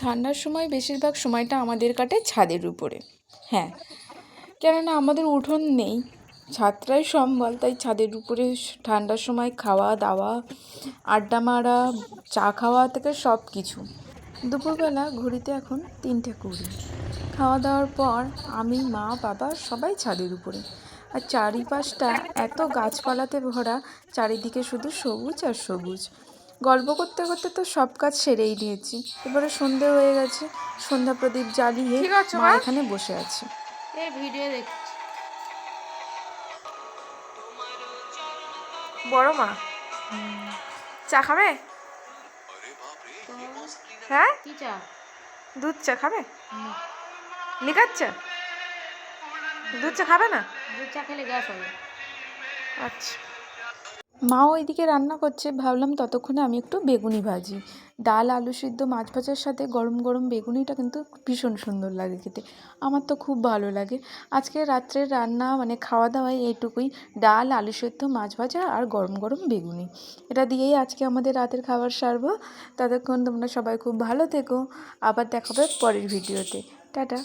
ঠান্ডার সময় বেশিরভাগ সময়টা আমাদের কাটে ছাদের উপরে। হ্যাঁ, কেননা আমাদের উঠোন নেই, ছাদটাই সম্বল, তাই ছাদের উপরে ঠান্ডার সময় খাওয়া দাওয়া, আড্ডা মারা, চা খাওয়া থেকে সব কিছু। দুপুরবেলা ঘড়িতে এখন 3:20। খাওয়া দাওয়ার পর আমি, মা, বাবা সবাই ছাদের উপরে। আর চারিপাশটা এত গাছপালাতে ভরা, চারিদিকে শুধু সবুজ আর সবুজ। গল্প করতে করতে তো সব কাজ সেরেই নিয়েছি। এবারে সন্ধে হয়ে গেছে, সন্ধ্যা প্রদীপ জ্বালিয়ে মা এখানে বসে আছে। এই ভিডিও দেখছি। বড় মা চা খাবে? হ্যাঁ, কি চা? দুধ চা খাবে? লিকার চা? দুধ চা খাবে না? দুধ চা খেলে গ্যাস হবে। আচ্ছা। মা ওইদিকে রান্না করছে, ভাবলাম ততক্ষণে আমি একটু বেগুনি ভাজি। ডাল, আলু সিদ্ধ, মাছ ভাজার সাথে গরম গরম বেগুনিটা কিন্তু ভীষণ সুন্দর লাগে খেতে। আমার তো খুব ভালো লাগে। আজকে রাত্রের রান্না মানে খাওয়া দাওয়ায় এইটুকুই: ডাল, আলু সিদ্ধ, মাছ ভাজা আর গরম গরম বেগুনি। এটা দিয়েই আজকে আমাদের রাতের খাবার সারবো। ততক্ষণ তোমরা সবাই খুব ভালো থেকো। আবার দেখা হবে পরের ভিডিওতে। টাটা।